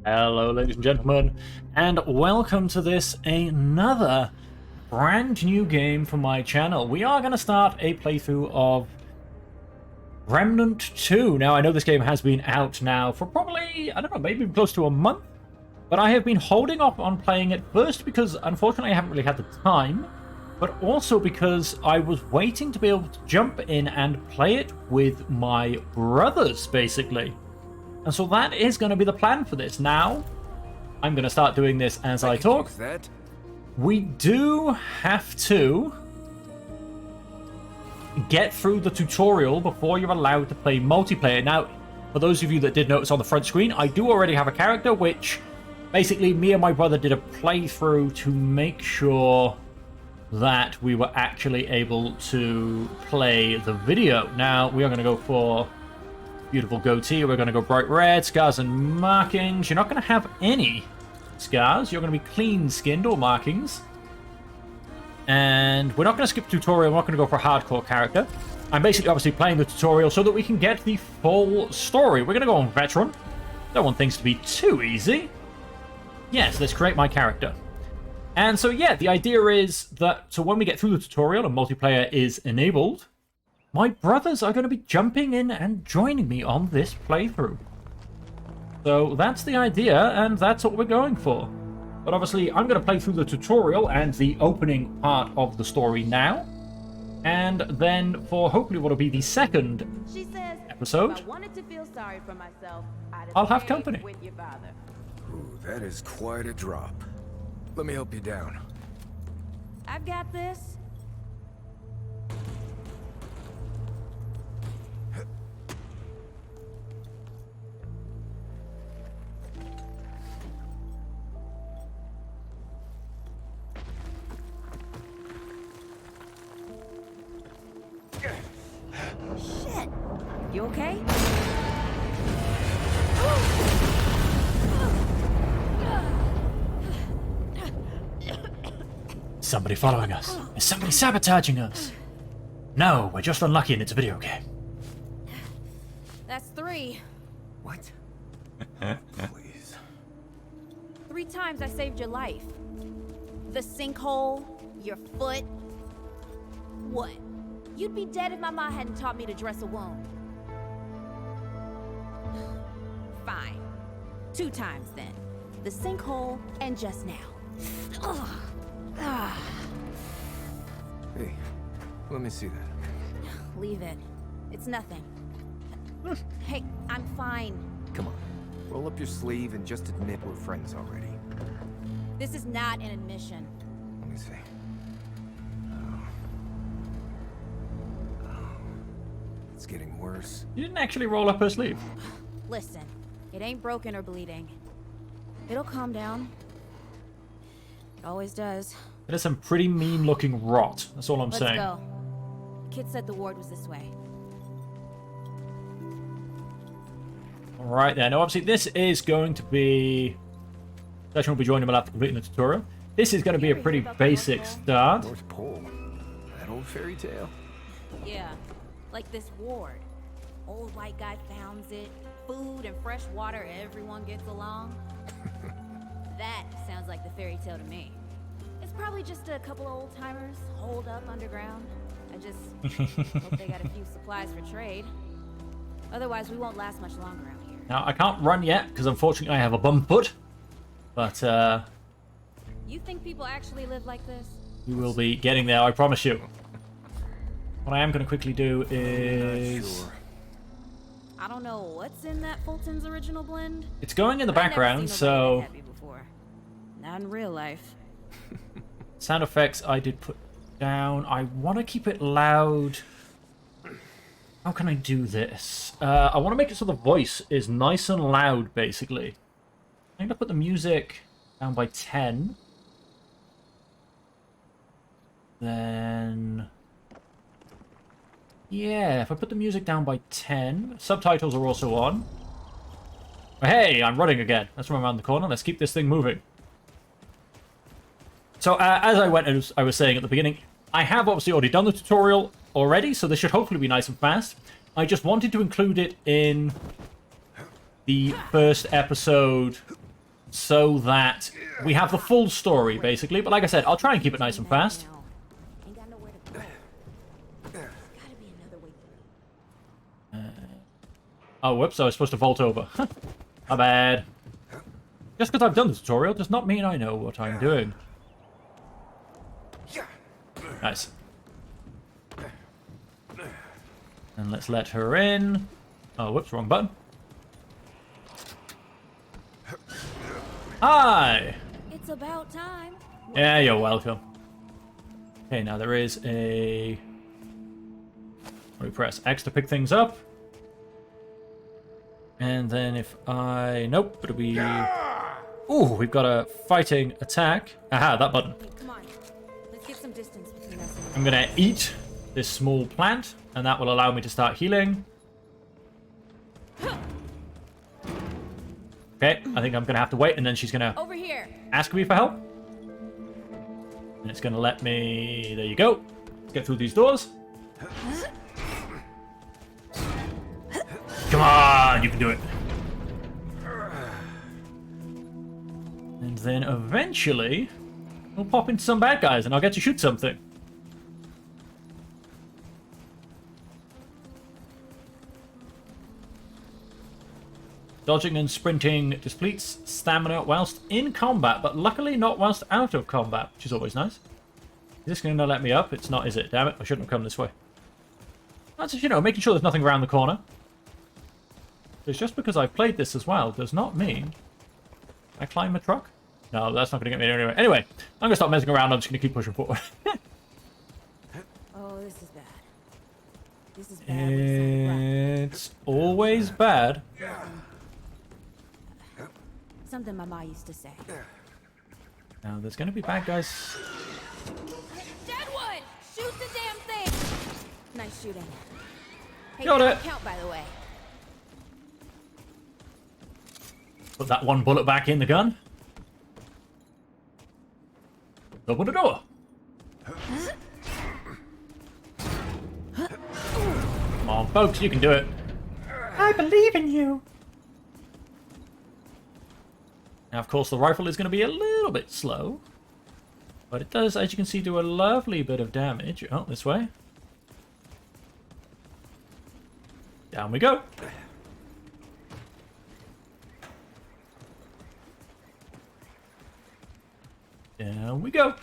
Hello, ladies and gentlemen, and welcome to another brand new game for my channel. We are going to start a playthrough of Remnant 2. Now, I know this game has been out now for probably, I don't know, maybe close to a month, but I have been holding off on playing it, first because, unfortunately, I haven't really had the time, but also because I was waiting to be able to jump in and play it with my brothers, basically. And so that is going to be the plan for this. Now, I'm going to start doing this as I talk. We do have to get through the tutorial before you're allowed to play multiplayer. Now, for those of you that did notice on the front screen, I do already have a character, which basically me and my brother did a playthrough to make sure that we were actually able to play the video. Now, we are going to go for beautiful goatee. We're going to go bright red, scars and markings. You're not going to have any scars. You're going to be clean skinned or markings. And we're not going to skip tutorial. We're not going to go for a hardcore character. I'm basically obviously playing the tutorial so that we can get the full story. We're going to go on veteran. Don't want things to be too easy. Yes, let's create my character. And so yeah, the idea is that so when we get through the tutorial and multiplayer is enabled, my brothers are going to be jumping in and joining me on this playthrough. So that's the idea, and that's what we're going for. But obviously, I'm going to play through the tutorial and the opening part of the story now. And then for hopefully what will be the second episode, I wanted to feel sorry for myself, I'll have company. with your father. Ooh, that is quite a drop. Let me help you down. I've got this. Shit! You okay? Somebody following us. Is somebody sabotaging us? No, we're just unlucky and it's a video game. That's 3. What? Please. 3 times I saved your life. The sinkhole, your foot. What? You'd be dead if my mom hadn't taught me to dress a wound. Fine. 2 times then. The sinkhole and just now. Ugh. Ah. Hey, let me see that. Leave it. It's nothing. Hey, I'm fine. Come on. Roll up your sleeve and just admit we're friends already. This is not an admission. Let me see. It's getting worse. You didn't actually roll up her sleeve. Listen, it ain't broken or bleeding. It'll calm down. It always does. It is some pretty mean looking rot. That's all I'm saying. Let's go. Kid said the ward was this way. Alright then. Now obviously this is going to be... Session will be joining me after completing the tutorial. This is going to be a pretty basic start. North Pole. That old fairy tale. Yeah, like this ward. Old white guy founds it. Food and fresh water, everyone gets along. That sounds like the fairy tale to me. It's probably just a couple of old timers holed up underground. I just hope they got a few supplies for trade. Otherwise, we won't last much longer out here. Now I can't run yet because unfortunately I have a bum foot. But You think people actually live like this? we will be getting there, I promise you. What I am going to quickly do is... Sure. I don't know what's in that Fulton's original blend. It's going in the I've never background, seen nobody so... that happy before. Not in real life. Sound effects I did put down. I want to keep it loud. How can I do this? I want to make it so the voice is nice and loud, basically. I'm going to put the music down by 10. Then... Yeah, if I put the music down by 10... Subtitles are also on. Oh, hey, I'm running again. Let's run around the corner. Let's keep this thing moving. So, as I was saying at the beginning, I have obviously already done the tutorial already, so this should hopefully be nice and fast. I just wanted to include it in the first episode so that we have the full story, basically. But like I said, I'll try and keep it nice and fast. Ain't got nowhere to go. Gotta be another way through. Oh, whoops, I was supposed to vault over. My bad. Just because I've done the tutorial does not mean I know what I'm doing. Nice. And let's let her in. Oh, whoops, wrong button. Hi! It's about time. Yeah, you're welcome. Okay, now there is a... We press X to pick things up. And then if I... Nope, it'll be... Ooh, we've got a fighting attack. Aha, that button. Hey, come on. Let's get some distance between us and I'm gonna eat this small plant, and that will allow me to start healing. Okay, I think I'm gonna have to wait, and then she's gonna over here. ask me for help. And it's gonna let me... There you go. Let's get through these doors. Come on, you can do it. And then eventually, we'll pop into some bad guys, and I'll get to shoot something. Dodging and sprinting depletes stamina whilst in combat, but luckily not whilst out of combat, which is always nice. Is this going to let me up? It's not, is it? Damn it, I shouldn't have come this way. That's just, you know, making sure there's nothing around the corner. It's just because I've played this as well does not mean I climb a truck. No, that's not going to get me anywhere. Anyway, I'm going to stop messing around. I'm just going to keep pushing forward. Oh, this is bad. This is bad. It's always bad. Something my ma used to say. Now, there's going to be bad guys. Deadwood! Shoot the damn thing! Nice shooting. Hey, Got it. count, by the way. Put that one bullet back in the gun. Open the door. Come on, folks, you can do it. I believe in you. Now, of course, the rifle is going to be a little bit slow. But it does, as you can see, do a lovely bit of damage. Oh, this way. Down we go. Down we go.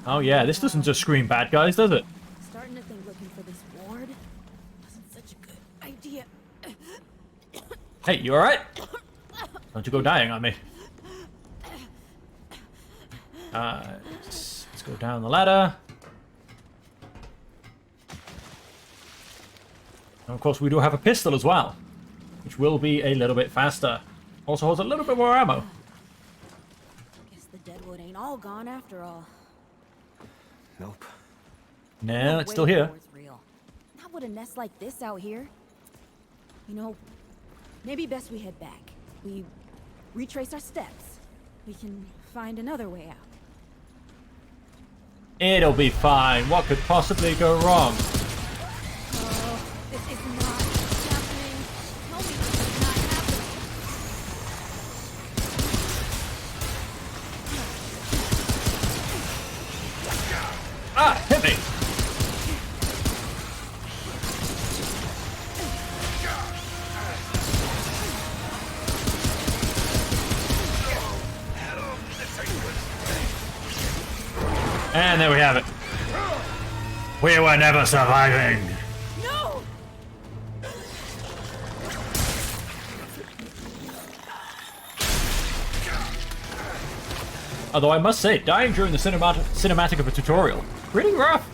Oh yeah, this doesn't just scream bad guys, does it? Starting to think looking for this ward wasn't such a good idea. Hey, you alright? Don't you go dying on me. Let's go down the ladder. And of course, we do have a pistol as well, which will be a little bit faster. Also holds a little bit more ammo. Guess the Deadwood ain't all gone after all. Nope. No, it's still here. Ward's real. Not with a nest like this out here. You know, maybe best we head back. We retrace our steps. We can find another way out. It'll be fine. What could possibly go wrong? Oh, this is not happening. Tell me this is not happening. Ah, hit me! And there we have it. We were never surviving. No! Although I must say, dying during the cinematic of a tutorial, pretty rough.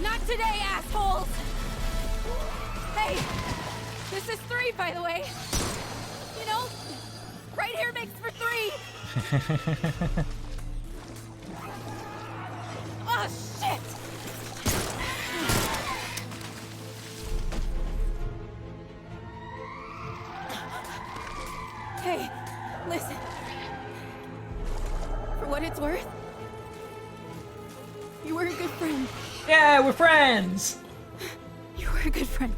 Not today, assholes! Hey, this is 3, by the way. You know, right here makes for 3. Oh, shit! Hey, listen. For what it's worth, you were a good friend. Yeah, we're friends! You were a good friend.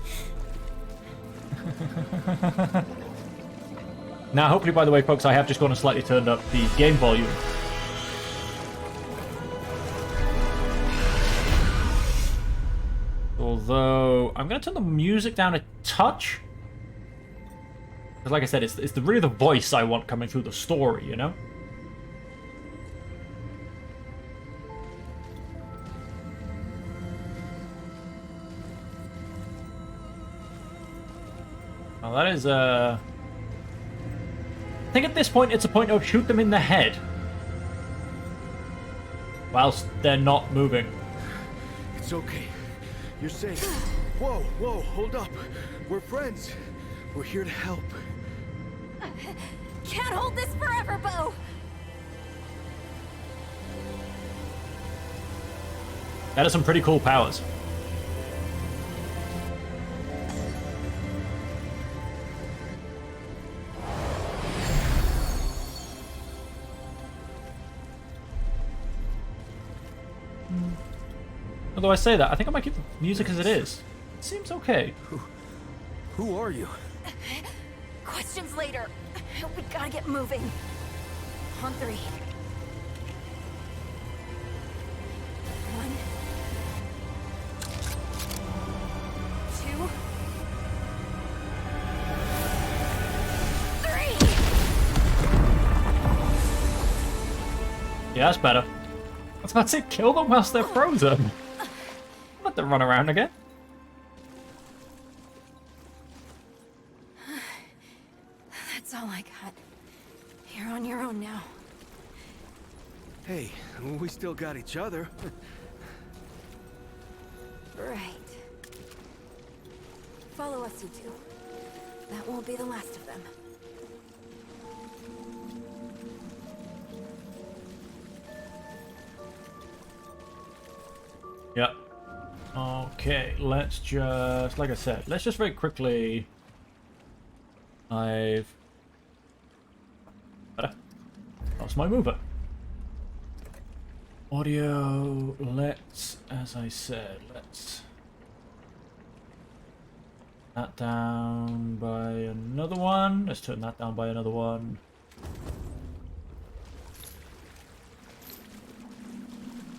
Now, hopefully, by the way, folks, I have just gone and slightly turned up the game volume. Although, I'm going to turn the music down a touch. Because like I said, it's really the voice I want coming through the story, you know? Well, that is, I think at this point, it's a point of shoot them in the head. Whilst they're not moving. It's okay. You're safe. Whoa, whoa, hold up. We're friends. We're here to help. Can't hold this forever, Bo. That is some pretty cool powers. Although I say that, I think I might keep the music as it is. It seems okay. Who are you? Questions later. We gotta get moving. On 3. 1, 2, 3. Yeah, that's better. I was about to say, kill them whilst they're frozen. Let them run around again. That's all I got. You're on your own now. Hey, we still got each other. Right. Follow us, you two. That won't be the last of them. Yep. Okay, let's just, like I said, let's just very quickly. Better. That's my mover. Audio, let's, as I said, let's that down by another one. Let's turn that down by another one.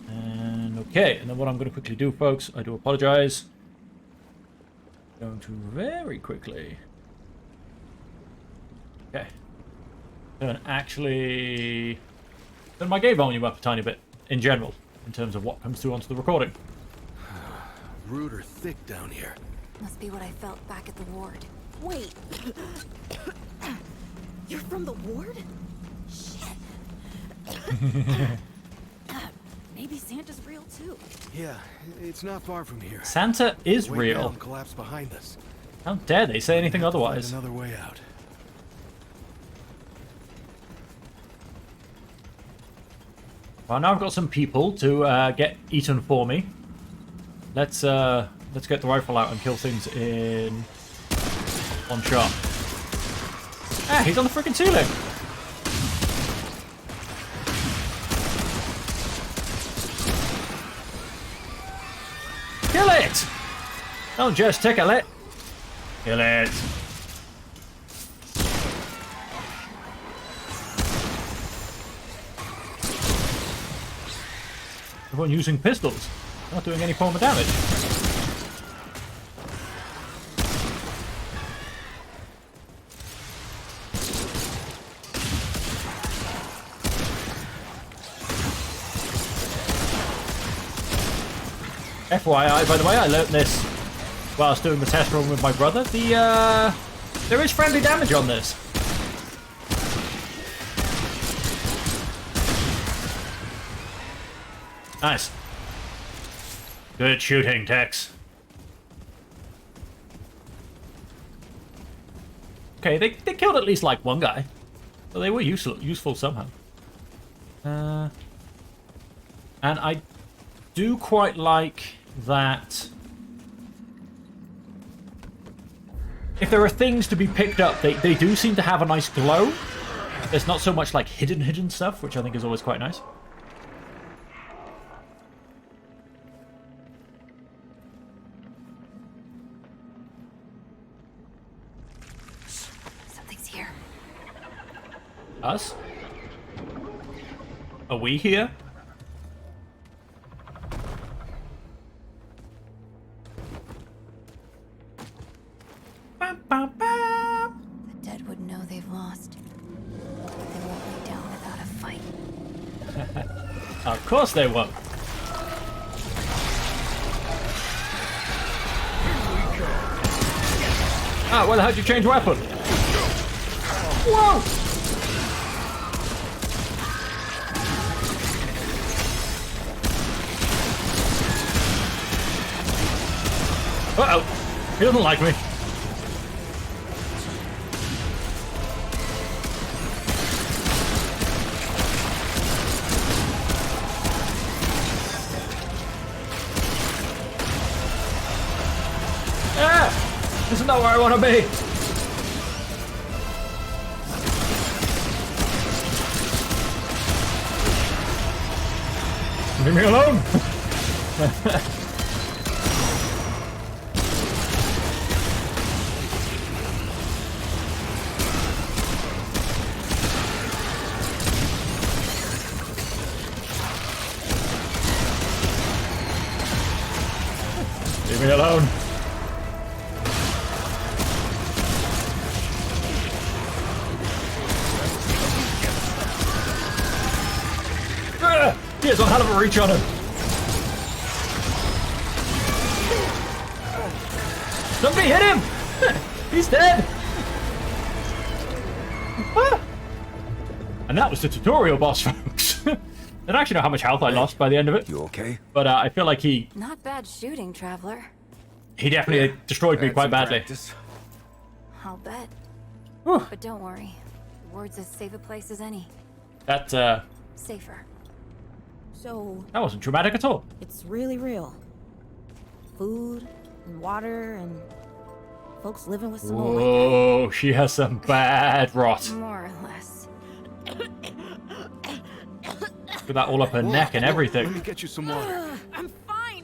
And okay, and then what I'm going to quickly do, folks, I do apologize. Going to very quickly. Okay. Turn my game volume up a tiny bit in general, in terms of what comes through onto the recording. Rude or thick down here. Must be what I felt back at the ward. Wait. You're from the ward? Shit. Maybe Santa's real too. Yeah, it's not far from here. Santa is Way real. down collapsed behind us. How dare they say anything otherwise? Another way out. Well, now I've got some people to get eaten for me. Let's get the rifle out and kill things in one shot. Ah, he's on the freaking ceiling. Kill it! Don't just tickle it. Kill it. Everyone using pistols. Not doing any form of damage. FYI, by the way, I learnt this while I was doing the test run with my brother. There is friendly damage on this. Nice. Good shooting, Tex. Okay, they killed at least like one guy. So they were useful somehow. And I do quite like that if there are things to be picked up, they do seem to have a nice glow. There's not so much like hidden stuff, which I think is always quite nice. Us? Are we here? Bam, bam, bam. The dead would know they've lost. But they won't lay down without a fight. Of course they won't. Ah, well, how'd you change weapon? Whoa! Uh-oh. He doesn't like me. Ah! This is not where I want to be. Leave me alone! Leave me alone. He has a hell of a reach on him. Somebody hit him! He's dead! Ah! And that was the tutorial boss, folks. I don't actually know how much health I lost by the end of it. You okay? But I feel like he Not bad shooting, Traveler. definitely destroyed me Had quite some badly. practice. I'll bet. Whew. But don't worry. The ward's as safe a place as any. That Safer. So, wasn't traumatic at all. it's really real. Food, and water, and folks living with some old white Whoa, she has some bad rot. More or less. With that all up her neck and everything. Let me get you some water. guy. I'm fine.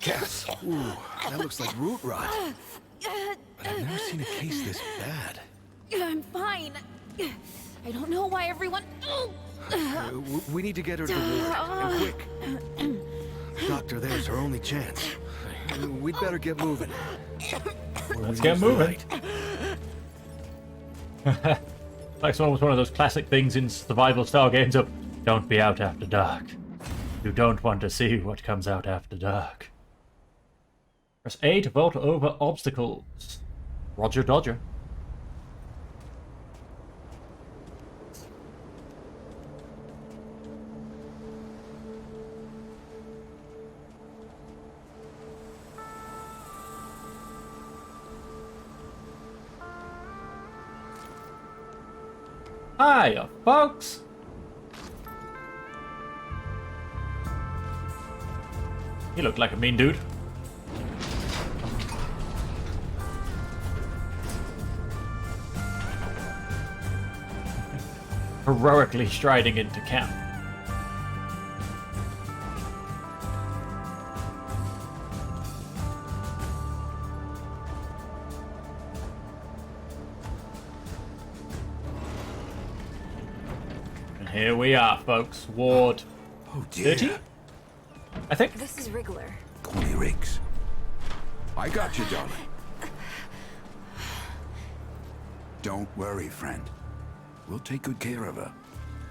Cass. Ooh, that looks like root rot. I've never seen a case this bad. I'm fine. I don't know why everyone. We need to get her to the ward, and quick. Doctor, there's her only chance. We'd better get moving. Let's get moving. Like one was one of those classic things in survival style games of don't be out after dark. You don't want to see what comes out after dark. Press A to vault over obstacles. Roger Dodger. Hiya, folks! He looked like a mean dude. Heroically striding into camp. And here we are, folks. Ward Oh dear. 30? I think. This is Wriggler. Call me Riggs. I got you, darling. Don't worry, friend. We'll take good care of her.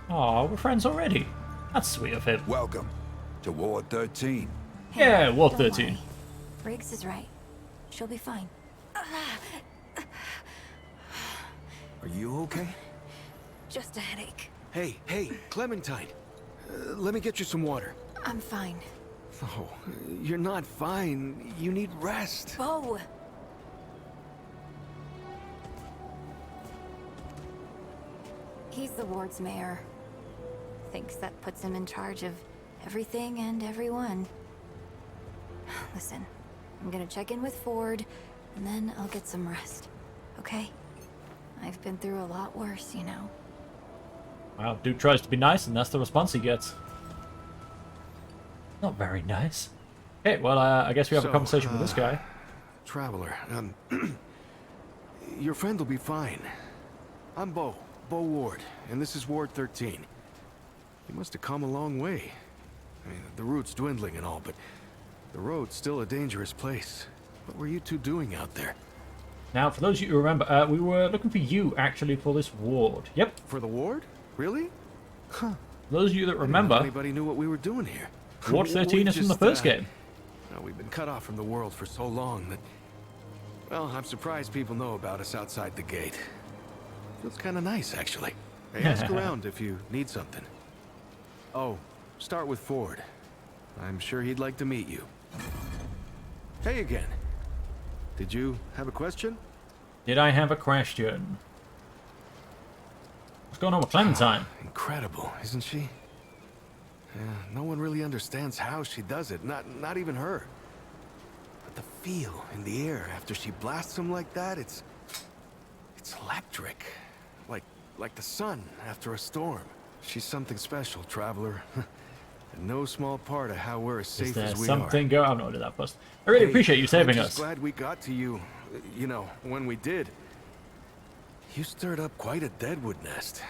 Aw, we're friends already. That's sweet of him. Welcome to Ward 13. Yeah, Ward Don't 13. worry. Riggs is right. She'll be fine. Are you okay? Just a headache. Hey, Clementine. Let me get you some water. I'm fine. Oh, you're not fine. You need rest. Bo! He's the ward's mayor. Thinks that puts him in charge of everything and everyone. Listen, I'm gonna check in with Ford, and then I'll get some rest. Okay? I've been through a lot worse, you know. Wow, dude tries to be nice, and that's the response he gets. Not very nice. Okay, well, I guess we have a So, conversation with this guy. Traveler, your friend will be fine. I'm Bo Ward, and this is Ward 13. You must have come a long way. I mean, the route's dwindling and all, but the road's still a dangerous place. What were you two doing out there? Now, for those of you who remember, we were looking for you, actually, for this ward. Yep. For the ward? Really? Huh. For those of you that I didn't know remember, anybody knew what we were doing here. Ward 13 is from the first game. We've been cut off from the world for so long that... Well, I'm surprised people know about us outside the gate. Feels kind of nice, actually. Hey, ask around if you need something. Oh, start with Ford. I'm sure he'd like to meet you. Hey again. Did you have a question? Did I have a question? What's going on with Clementine? Incredible, isn't she? Yeah, no one really understands how she does it, not even her. But the feel in the air after she blasts them like that, it's electric. Like the sun after a storm. She's something special, Traveler. And no small part of how we're as safe as we something go? I'm not doing that first. I really appreciate you saving I'm us. glad we got to you. You know, when we did. You stirred up quite a deadwood nest.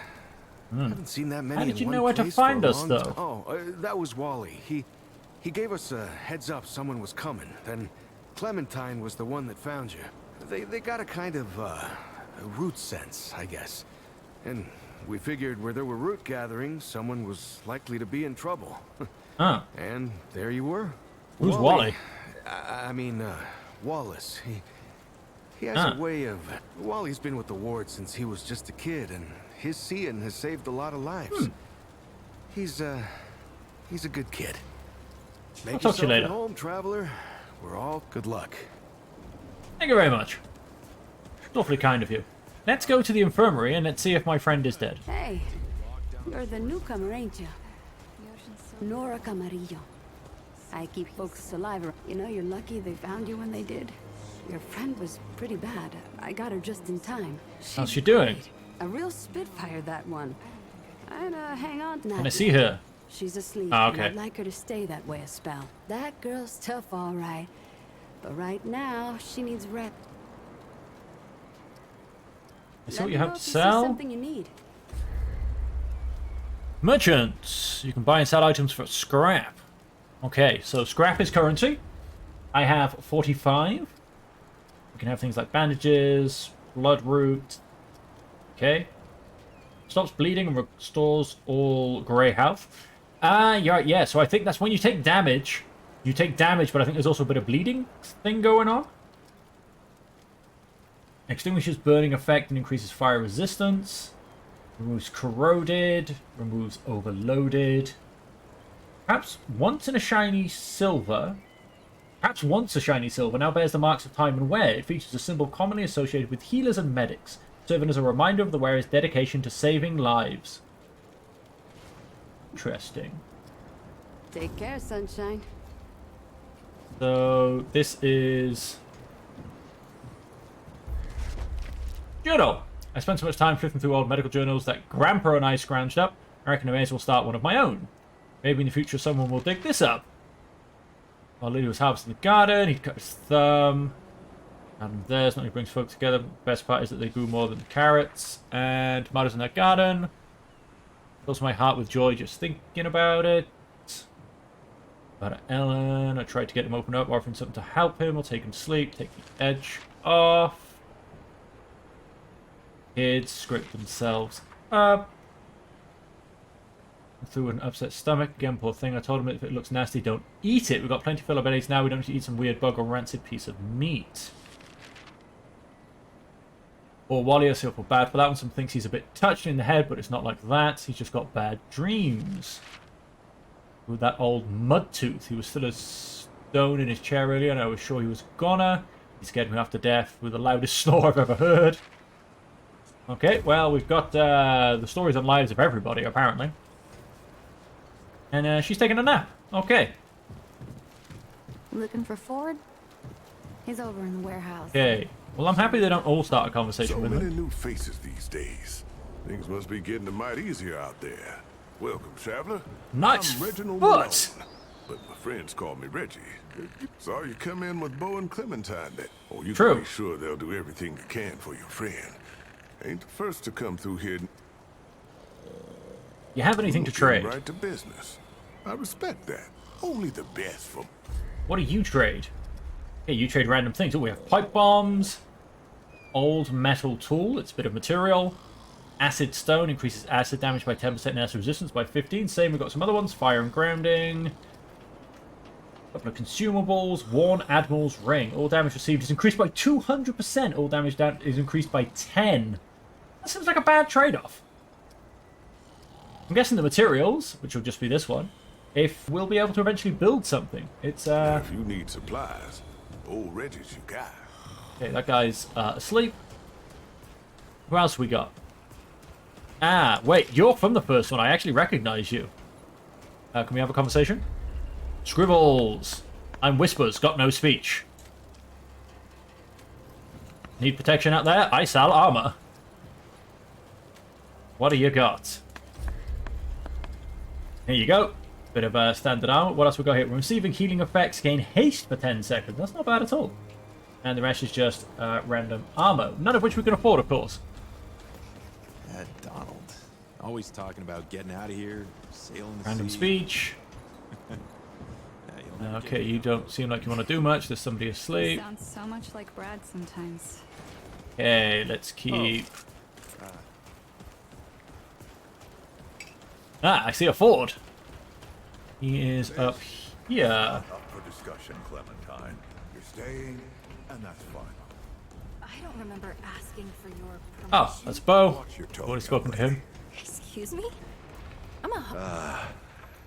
I haven't seen that many. How did you in one know where to place for a find us, long though? time. Oh, that was Wally. He gave us a heads up someone was coming. Then Clementine was the one that found you. They got a kind of a root sense, I guess. And we figured where there were root gatherings, someone was likely to be in trouble. Huh. And there you were. Who's Wally? I mean, Wallace. He has a way of... Wally's been with the ward since he was just a kid, and his seeing has saved a lot of lives. He's a good kid. Make I'll talk to you yourself later. at home, Traveler. We're all good luck. Thank you very much. Awfully kind of you. Let's go to the infirmary and let's see if my friend is dead. Hey, you're the newcomer, ain't you? Nora Camarillo. I keep folks alive. You know, you're lucky they found you when they did. Your friend was pretty bad. I got her just in time. How's she doing? A real spitfire, that one. I'd hang on to that. Can I see her? She's asleep, Ah, and okay. I'd like her to stay that way a spell. That girl's tough, all right. But right now, she needs rest. Let's see Let what me you know have to if you see sell. something you need. Merchants. You can buy and sell items for scrap. Okay, so scrap is currency. I have 45. You can have things like bandages, blood root. Okay. Stops bleeding and restores all grey health. Yeah, so I think that's when you take damage. You take damage, but I think there's also a bit of bleeding thing going on. Extinguishes burning effect and increases fire resistance. Removes corroded. Removes overloaded. Perhaps once a shiny silver, now bears the marks of time and wear. It features a symbol commonly associated with healers and medics, serving as a reminder of the wearer's dedication to saving lives. Interesting. Take care, sunshine. So, this is... Journal. I spent so much time flipping through old medical journals that Grandpa and I scrounged up. I reckon I may as well start one of my own. Maybe in the future someone will dig this up. While Lily was harvesting the garden, he'd cut his thumb. And there's nothing brings folk together. The best part is that they grew more than carrots and tomatoes in their garden. Fills my heart with joy just thinking about it. About Ellen, I tried to get him open up, offering something to help him or take him to sleep, take the edge off. Kids scrape themselves up. Through an upset stomach. Again, poor thing. I told him if it looks nasty, don't eat it. We've got plenty to fill our bellies now. We don't need to eat some weird bug or rancid piece of meat. Or Wally, I feel bad for that one. Some thinks he's a bit touched in the head, but it's not like that. He's just got bad dreams. With that old mud tooth. He was still a stone in his chair earlier, and I was sure he was gonna. He scared me half to death with the loudest snore I've ever heard. Okay, well, we've got the stories and lives of everybody, apparently. And she's taking a nap. Okay. Looking for Ford? He's over in the warehouse. Okay. Well, I'm happy they don't all start a conversation So with many them. new faces these days. Things must be getting a mite easier out there. Welcome, traveler. Nice I'm Reginald foot. Malone, but my friends call me Reggie. Saw you come in with Bo and Clementine. Oh, you True. can be sure they'll do everything they can for your friend. Ain't the first to come through here. You have anything to Getting trade? right to business. I respect that. Only the best for. What do you trade? Okay, you trade random things. Oh, we have pipe bombs. Old metal tool. It's a bit of material. Acid stone increases acid damage by 10% and acid resistance by 15. Same, we've got some other ones. Fire and grounding. A couple of consumables. Worn Admiral's ring. All damage received is increased by 200%. All damage is increased by 10. That seems like a bad trade-off. I'm guessing the materials, which will just be this one, if we'll be able to eventually build something. It's If you need supplies, old Reggie's you got. okay, that guy's asleep. Who else we got? Ah, wait, you're from the first one. I actually recognize you. Can we have a conversation? Scribbles. I'm Whispers, got no speech. Need protection out there? I sell armor. What do you got? Here you go. Bit of standard armor. What else we got here? Receiving healing effects, gain haste for 10 seconds. That's not bad at all. And the rest is just random armor. None of which we can afford, of course. Donald. Always talking about getting out of here, sailing the Random sea. speech. Yeah, you'll never Okay, get you don't seem like you want to do much. There's somebody asleep. Sounds so much like Brad sometimes. Okay, let's keep... Ah, I see a Ford. He is up here. Up for discussion, Clementine. You're staying, and that's fine. I don't remember asking for your permission. Oh, that's Bo. Watch your I've tone, already young spoken to lady. him. Excuse me? I'm a...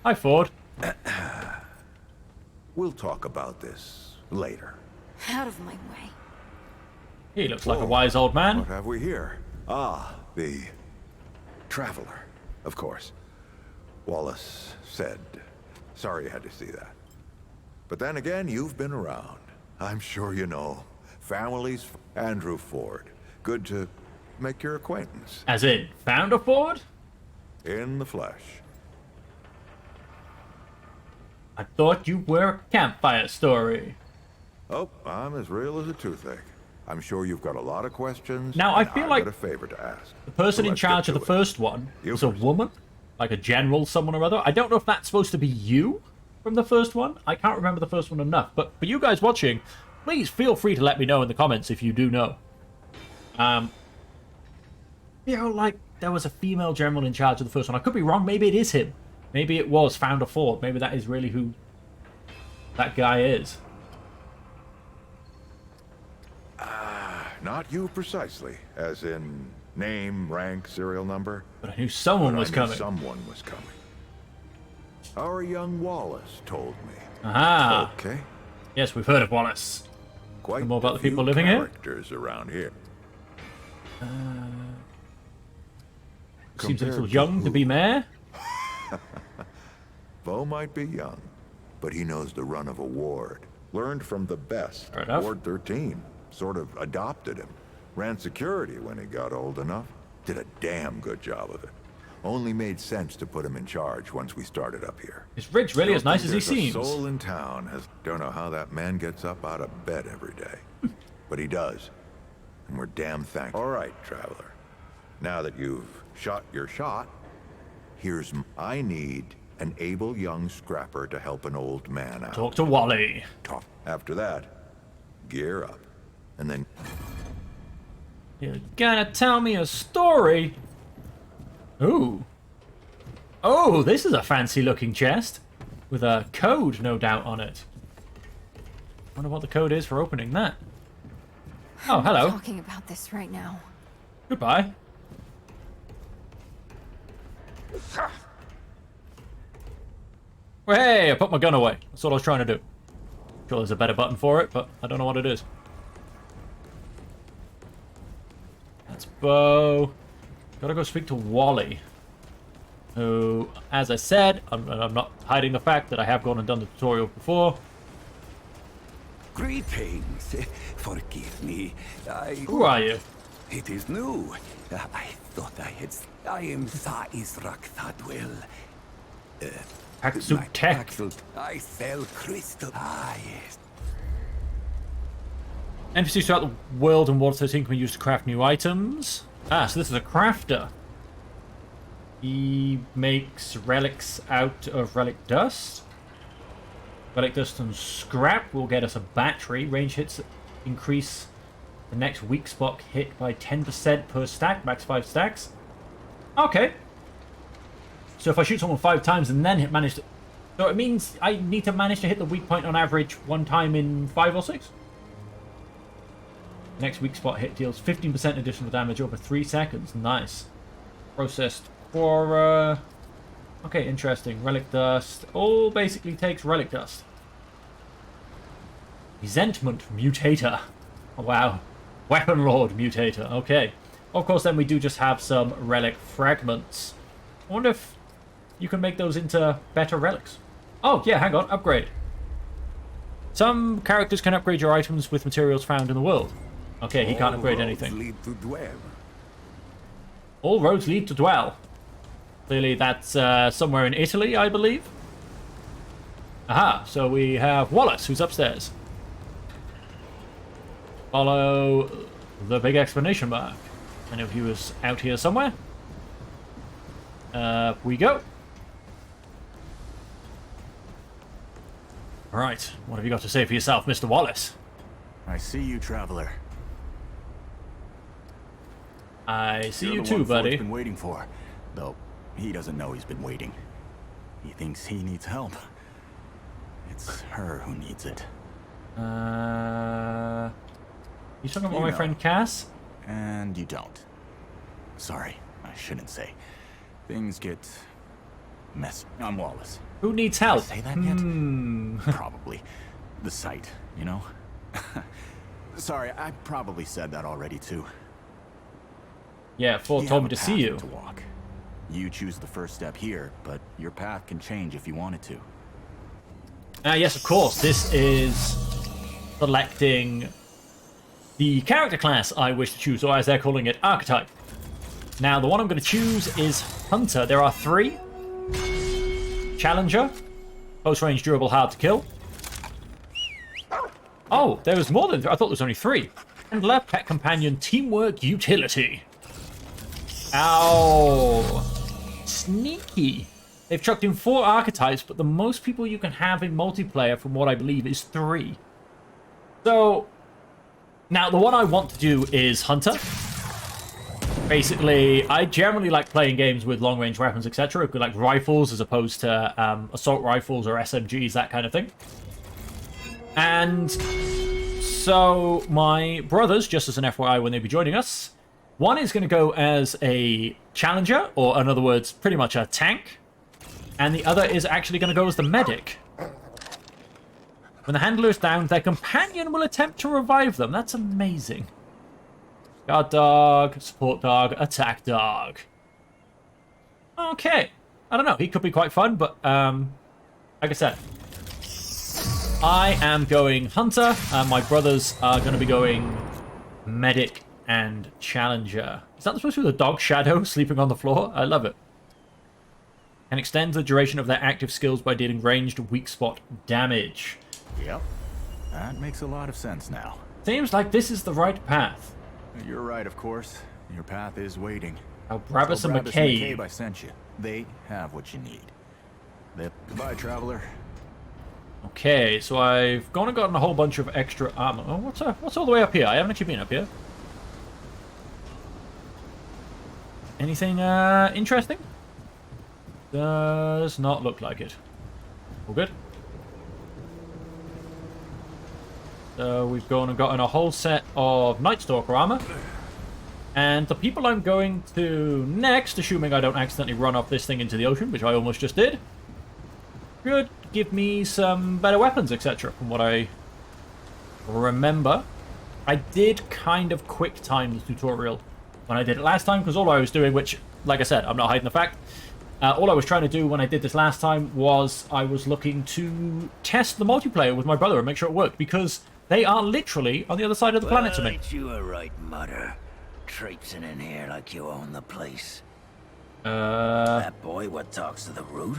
Hi, Ford. We'll talk about this later. out of my way. He looks like a wise old man. What have we here? Ah, the traveler, of course. Wallace said, sorry you had to see that. But then again, you've been around. I'm sure you know. Families, Andrew Ford. Good to make your acquaintance. As in, found a Ford? In the flesh. I thought you were a campfire story. Oh, I'm as real as a toothache. I'm sure you've got a lot of questions. Now, I and feel I've like got a favor to ask. The person So in let's get charge of to the it. first one You was a first. woman, like a general, someone or other. I don't know if that's supposed to be you from the first one. I can't remember the first one enough. But for you guys watching, please feel free to let me know in the comments if you do know. You know, like there was a female general in charge of the first one. I could be wrong. Maybe it is him. Maybe it was Founder Ford. Maybe that is really who that guy is. Not you precisely, as in name, rank, serial number. But I knew someone But was I knew coming. someone was coming. Our young Wallace told me. Aha. Okay. Yes, we've heard of Wallace. Quite Know more about a the people few living here? characters around here. Seems a little Compared young to who? be mayor. Bo might be young, but he knows the run of a ward. Learned from the best. Fair enough. Ward 13. Sort of adopted him. Ran security when he got old enough. Did a damn good job of it. Only made sense to put him in charge once we started up here. Is Ridge really as Don't nice think as he there's a seems? soul in town has. Don't know how that man gets up out of bed every day. But he does. And we're damn thankful. All right, traveler. Now that you've shot your shot, I need an able young scrapper to help an old man out. Talk to Wally. Talk. After that, gear up. And then You're gonna tell me a story? Ooh. Oh, this is a fancy looking chest. With a code, no doubt, on it. Wonder what the code is for opening that. Oh, hello. Talking about this right now. Goodbye. Well, hey, I put my gun away. That's what I was trying to do. Sure there's a better button for it, but I don't know what it is. That's Bo. Gotta go speak to Wally. Who, as I said, I'm not hiding the fact that I have gone and done the tutorial before. Greetings. Forgive me. Who are you? It is new. I thought I am Israk Thadwell. Hacksuit Tech. I sell crystal. Ah, yes. NPCs throughout the world in World 13 can be used to craft new items. Ah, so this is a crafter. He makes relics out of relic dust. Relic dust and scrap will get us a battery. Range hits increase the next weak spot hit by 10% per stack, max 5 stacks. Okay. So if I shoot someone 5 times and then manage to... So it means I need to manage to hit the weak point on average 1 time in 5 or 6. Next weak spot hit deals 15% additional damage over 3 seconds. Nice. Processed for... Okay, interesting. Relic dust. All basically takes relic dust. Resentment mutator. Oh, wow. Weapon Lord mutator. Okay. Of course, then we do just have some relic fragments. I wonder if you can make those into better relics. Oh, yeah, hang on. Upgrade. Some characters can upgrade your items with materials found in the world. Okay, he can't upgrade anything. All roads lead to Dwell. Clearly that's somewhere in Italy, I believe. Aha, so we have Wallace, who's upstairs. Follow the big exclamation mark. I know if he was out here somewhere. We go. Alright, what have you got to say for yourself, Mr. Wallace? I see you, traveler. I see you the too, one buddy. Ford's been waiting for, though he doesn't know he's been waiting. He thinks he needs help. It's her who needs it. You talking about my friend Cass? And you don't. Sorry, I shouldn't say. Things get messy. I'm Wallace. Who needs help? Did I say that yet? Probably. The site, you know? Sorry, I probably said that already too. Yeah, Ford told me to see you. To walk. You choose the first step here, but your path can change if you wanted to. Yes, of course. This is selecting the character class I wish to choose, or as they're calling it, archetype. Now, the one I'm going to choose is Hunter. There are 3. Challenger. Close range, durable, hard to kill. Oh, there was more than 3. I thought there was only 3. Handler, pet companion, teamwork, utility. Ow. Sneaky. They've chucked in 4 archetypes, but the most people you can have in multiplayer, from what I believe, is 3. So, now the one I want to do is Hunter. Basically, I generally like playing games with long-range weapons, etc. Like rifles as opposed to assault rifles or SMGs, that kind of thing. And so my brothers, just as an FYI when they be joining us, one is going to go as a challenger, or in other words, pretty much a tank. And the other is actually going to go as the medic. When the handler is down, their companion will attempt to revive them. That's amazing. Guard dog, support dog, attack dog. Okay. I don't know. He could be quite fun, but like I said, I am going Hunter, and my brothers are going to be going Medic and Challenger. Is that supposed to be the dog shadow sleeping on the floor? I love it. And extends the duration of their active skills by dealing ranged weak spot damage. Yep. That makes a lot of sense now. Seems like this is the right path. You're right, of course. Your path is waiting. Now, Brabus and McCabe. I sent you. They have what you need. Goodbye, traveler. Okay, so I've gone and gotten a whole bunch of extra armor. Oh, what's all the way up here? I haven't actually been up here. Anything interesting? Does not look like it. All good. So we've gone and gotten a whole set of Night Stalker armor. And the people I'm going to next, assuming I don't accidentally run off this thing into the ocean, which I almost just did, should give me some better weapons, etc. From what I remember. I did kind of quick time the tutorial when I did it last time, because all I was doing, which, like I said, I'm not hiding the fact, all I was trying to do when I did this last time was I was looking to test the multiplayer with my brother and make sure it worked, because they are literally on the other side of the planet to me. Ain't you a right mutter? Traipsing in here like you own the place. That boy what talks to the root?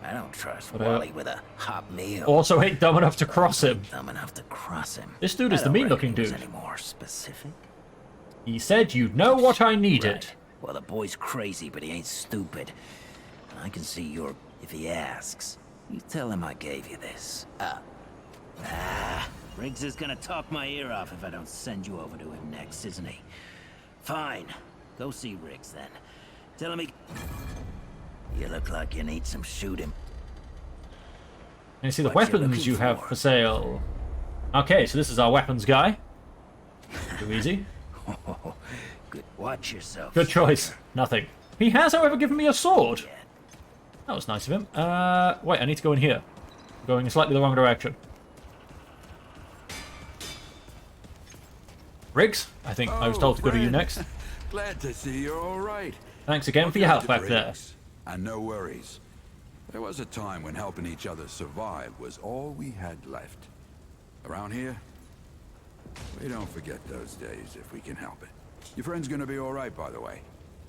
I don't trust Wally with a hot meal. Also ain't dumb enough to cross him. Dumb enough to cross him. This dude is the mean-looking dude. Any more specific? He said you'd know what I needed. Right. Well, the boy's crazy, but he ain't stupid. And I can see you're... If he asks, you tell him I gave you this. Riggs is gonna talk my ear off if I don't send you over to him next, isn't he? Fine. Go see Riggs, then. Tell him he... You look like you need some shooting. And you see the weapons you have for sale. Okay, so this is our weapons guy. Too easy. Good. Watch yourself. Good choice. Nothing. He has, however, given me a sword. That was nice of him. Wait, I need to go in here. I'm going in slightly the wrong direction. Riggs, I think I was told to go to you next. Glad to see you're all right. Thanks again for your help back there. And no worries. There was a time when helping each other survive was all we had left. Around here, we don't forget those days if we can help it. Your friend's gonna be all right, by the way.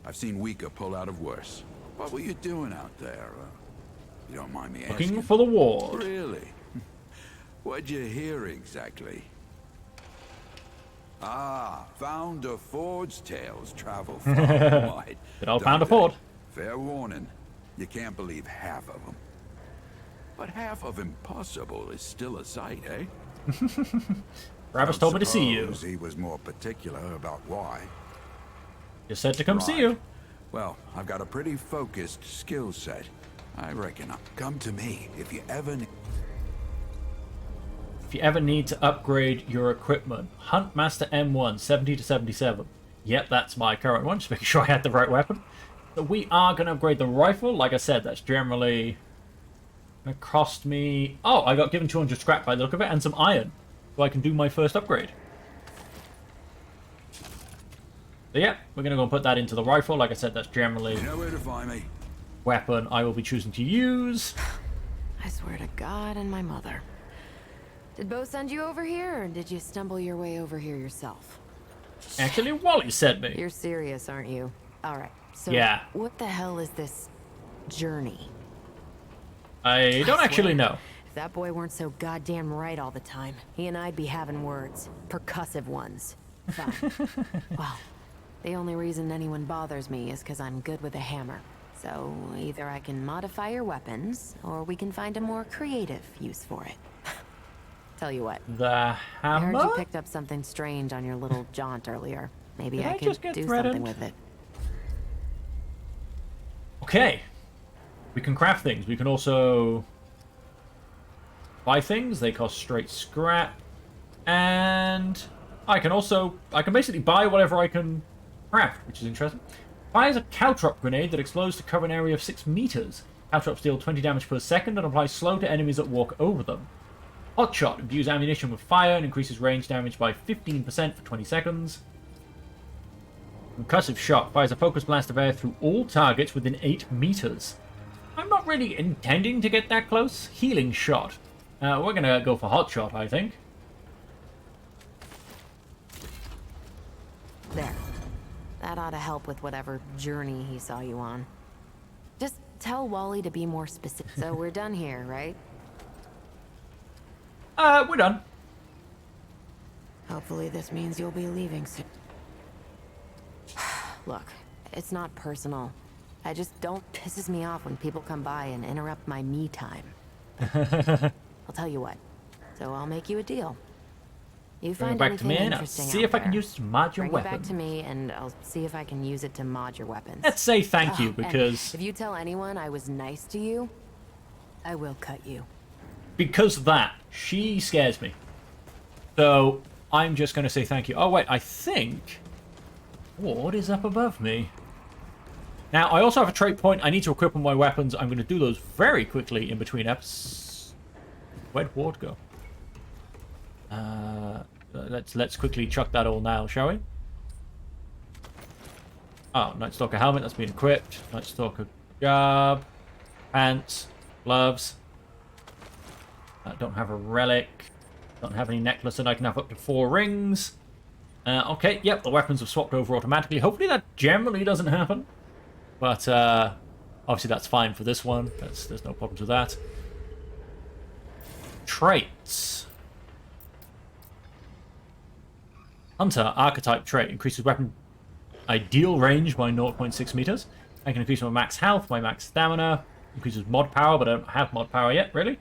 I've seen weaker pull out of worse. What were you doing out there? You don't mind me asking? Looking for the ward. Really? What'd you hear exactly? Ah, found a Ford's tales travel far and wide. Good old found a Ford. Fair warning, you can't believe half of them. But half of impossible is still a sight, eh? Travis told me to see you. He was more particular about why. You said to come see you. Well, I've got a pretty focused skill set. I reckon. Come to me if you ever need to upgrade your equipment. Huntmaster M1, 70 to 77. Yep, that's my current one, just making sure I had the right weapon. So we are going to upgrade the rifle. Like I said, that's generally going to cost me... Oh, I got given 200 scrap by the look of it, and some iron. So I can do my first upgrade. So yeah, we're going to go and put that into the rifle. Like I said, that's generally... You know where to find me. Weapon I will be choosing to use. I swear to God and my mother. Did Bo send you over here, or did you stumble your way over here yourself? Actually, Wally sent me. You're serious, aren't you? Alright, so yeah. What the hell is this journey? I don't actually know. If that boy weren't so goddamn right all the time, he and I'd be having words. Percussive ones. Fine. Well, the only reason anyone bothers me is because I'm good with a hammer. So either I can modify your weapons, or we can find a more creative use for it. Tell you what. The hammer? I heard you picked up something strange on your little jaunt earlier. Maybe I can do something with it. Okay. We can craft things. We can also buy things. They cost straight scrap. And I can basically buy whatever I can craft, which is interesting. Fires a caltrop grenade that explodes to cover an area of 6 meters. Caltrops deal 20 damage per second and apply slow to enemies that walk over them. Hotshot imbues ammunition with fire and increases range damage by 15% for 20 seconds. Concussive shot fires a focus blast of air through all targets within 8 meters. I'm not really intending to get that close. Healing shot. We're gonna go for hotshot, I think. There. That ought to help with whatever journey he saw you on. Just tell Wally to be more specific. So we're done here, right? We're done. Hopefully this means you'll be leaving soon. Look, it's not personal. I just don't pisses me off when people come by and interrupt my me time. I'll tell you what. So I'll make you a deal. You find anything interesting see if I can use it to mod your weapon. Bring it back to me, and I'll see if I can use it to mod your weapons. Let's say thank you, because... if you tell anyone I was nice to you, I will cut you. Because of that, she scares me. So, I'm just going to say thank you. Oh, wait, I think... What is up above me? Now, I also have a trait point. I need to equip all my weapons. I'm going to do those very quickly in between episodes. Where'd Ward go? Let's quickly chuck that all now, shall we? Oh, Night Stalker helmet, that's been equipped. Night Stalker garb. Pants. Gloves. Don't have a relic. Don't have any necklace, and I can have up to 4 rings. Okay, yep, the weapons have swapped over automatically. Hopefully that generally doesn't happen. But, obviously that's fine for this one. There's no problems with that. Traits. Hunter archetype trait increases weapon ideal range by 0.6 meters. I can increase my max health, my max stamina, increases mod power, but I don't have mod power yet, really.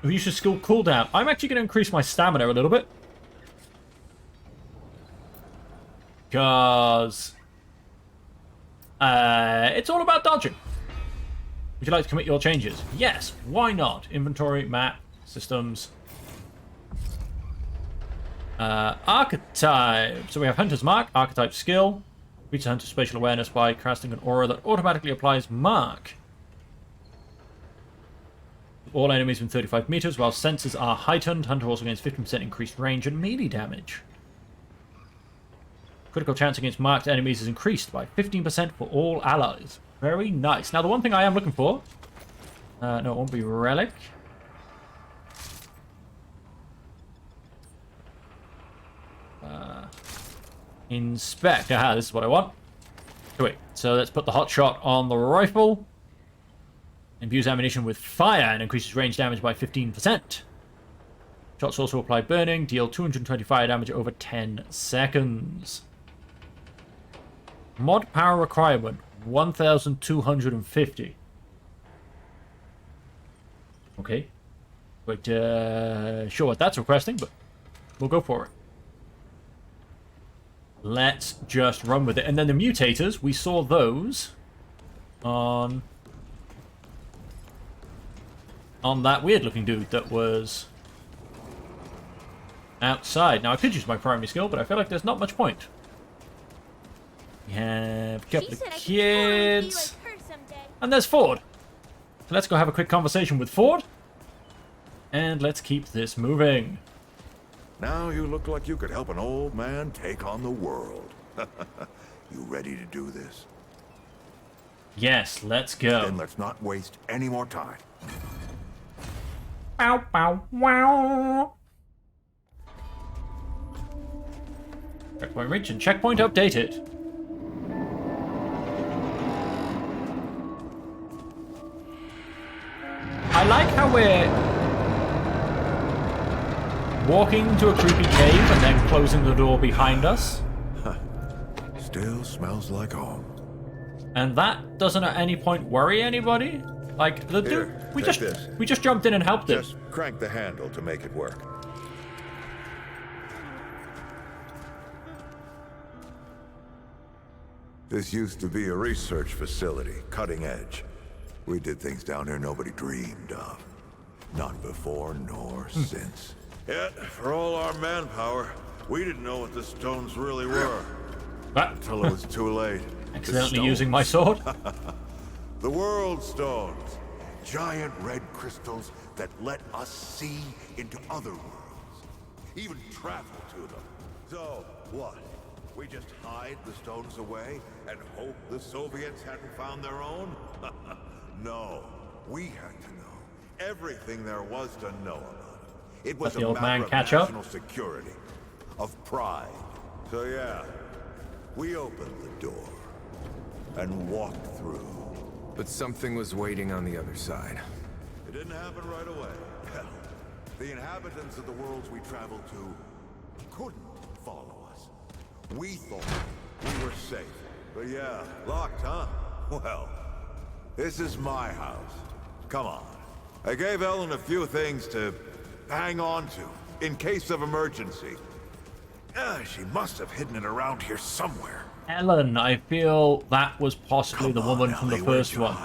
Reduces skill cooldown. I'm actually going to increase my stamina a little bit. Because it's all about dodging. Would you like to commit your changes? Yes, why not? Inventory, map, systems. Archetype. So we have Hunter's Mark, archetype skill. Increases Hunter's spatial awareness by casting an aura that automatically applies Mark. All enemies within 35 meters, while senses are heightened. Hunter also gains 15% increased range and melee damage. Critical chance against marked enemies is increased by 15% for all allies. Very nice. Now, the one thing I am looking for... no, it won't be Relic. Inspect. Aha, this is what I want. Wait, so let's put the hot shot on the rifle. Imbues ammunition with fire and increases range damage by 15%. Shots also apply burning, deal 220 fire damage over 10 seconds. Mod power requirement, 1,250. Okay. But, sure what that's requesting, but we'll go for it. Let's just run with it. And then the mutators, we saw those on that weird-looking dude that was outside. Now, I could use my primary skill, but I feel like there's not much point. We have a couple of kids. And there's Ford. So let's go have a quick conversation with Ford. And let's keep this moving. Now you look like you could help an old man take on the world. You ready to do this? Yes, let's go. Then let's not waste any more time. Bow, bow, wow. Checkpoint reached and checkpoint updated. I like how we're walking to a creepy cave and then closing the door behind us. Still smells like home. And that doesn't at any point worry anybody? Like, the dude, we just jumped in and helped him. Just crank the handle to make it work. This used to be a research facility, cutting edge. We did things down here nobody dreamed of. Not before nor since. Yet, for all our manpower, we didn't know what the stones really were. Until it was too late. Accidentally using my sword? The World Stones. Giant red crystals that let us see into other worlds. Even travel to them. So, what? We just hide the stones away and hope the Soviets hadn't found their own? No. We had to know everything there was to know about it. It was a matter of national security, of pride. So yeah, we opened the door and walked through. But something was waiting on the other side. It didn't happen right away. Hell, the inhabitants of the worlds we traveled to couldn't follow us. We thought we were safe. But yeah, locked, huh? Well, this is my house. Come on. I gave Ellen a few things to hang on to, in case of emergency. She must have hidden it around here somewhere. Ellen, I feel that was possibly the woman from the first one.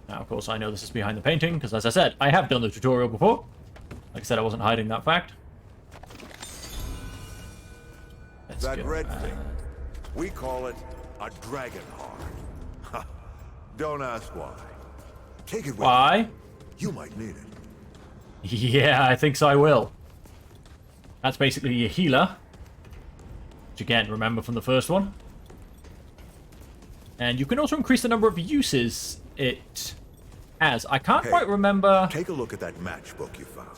Now, of course, I know this is behind the painting, because as I said, I have done the tutorial before. Like I said, I wasn't hiding that fact. That red thing, we call it a dragon heart. Don't ask why. Take it with Why? You might need it. Yeah, I think so, I will. That's basically your healer. Which again, remember from the first one. And you can also increase the number of uses it has. I can't quite remember... Take a look at that matchbook you found.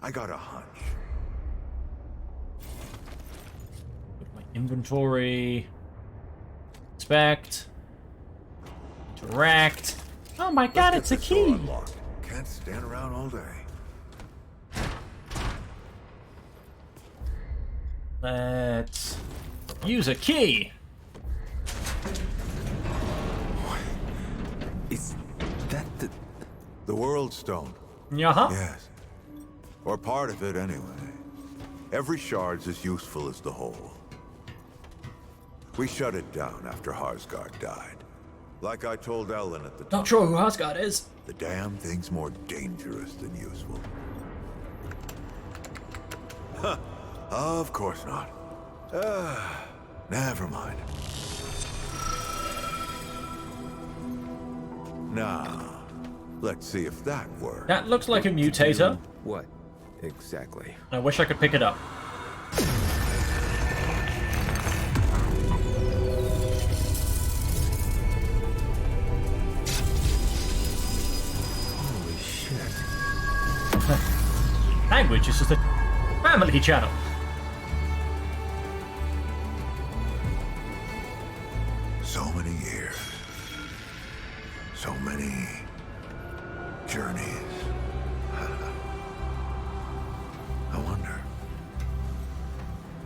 I got a hunch. My inventory. Inspect. Interact. Oh my god, it's a key! Can't stand around all day. Let's use a key. Is that the World Stone? Uh-huh. Yes. Or part of it, anyway. Every shard's as useful as the whole. We shut it down after Harsgard died. Like I told Ellen at the time. Not sure who Harsgard is. The damn thing's more dangerous than useful. Huh. Of course not. Never mind. Now, let's see if that works. That looks like a mutator. What? Exactly. I wish I could pick it up. Holy shit. Language is just a family channel. So many years. So many journeys.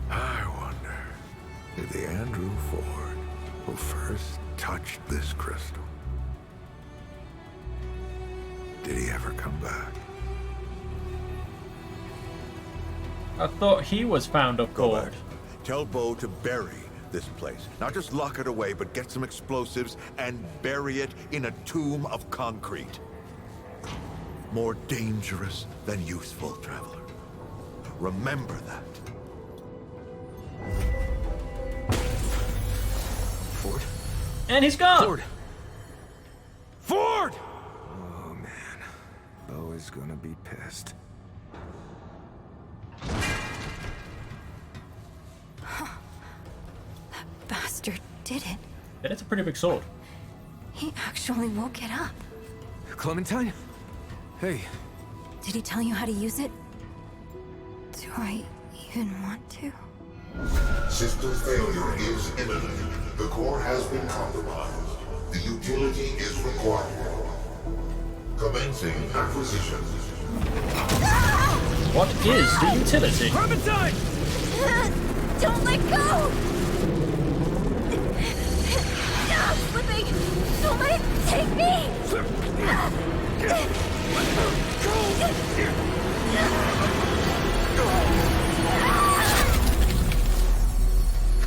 I wonder if the Andrew Ford who first touched this crystal, did he ever come back? I thought he was found of Go gold. back. Tell Bo to bury this place. Not just lock it away, but get some explosives and bury it in a tomb of concrete. More dangerous than useful, traveler. Remember that. Ford? And he's gone! Ford! Ford! Oh, man. Bo is gonna be pissed. That bastard did it. Yeah, that's a pretty big sword. He actually woke it up. Clementine? Hey. Did he tell you how to use it? Do I even want to? System failure is imminent. The core has been compromised. The utility is required. Commencing acquisition. What is the utility? Clementine! Don't let go! I'm slipping! Somebody take me!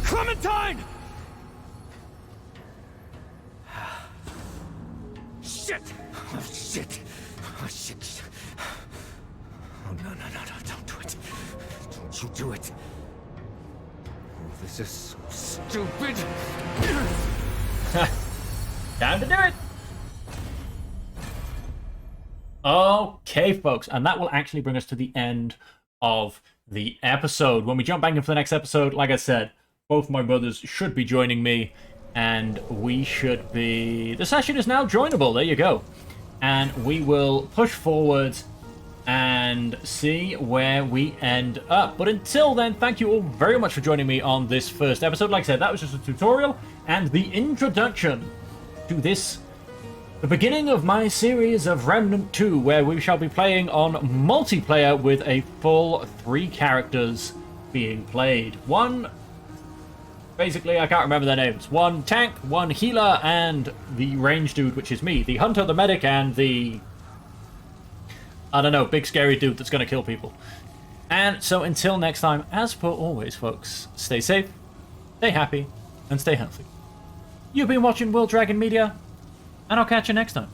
Clementine! Shit! Oh, shit! Oh, shit! Oh, no, don't do it. Don't you do it. Oh, this is so stupid. Time to do it! Okay, folks, and that will actually bring us to the end of the episode. When we jump back into the next episode, like I said, both my brothers should be joining me, and we should be... The session is now joinable, there you go. And we will push forward and see where we end up. But until then, thank you all very much for joining me on this first episode. Like I said, that was just a tutorial and the introduction to this, the beginning of my series of Remnant 2, where we shall be playing on multiplayer with a full 3 characters being played. One, basically, I can't remember their names. One tank, one healer, and the range dude, which is me. The hunter, the medic, and the... I don't know, big scary dude that's going to kill people. And so until next time, as per always, folks, stay safe, stay happy, and stay healthy. You've been watching World Dragon Media, and I'll catch you next time.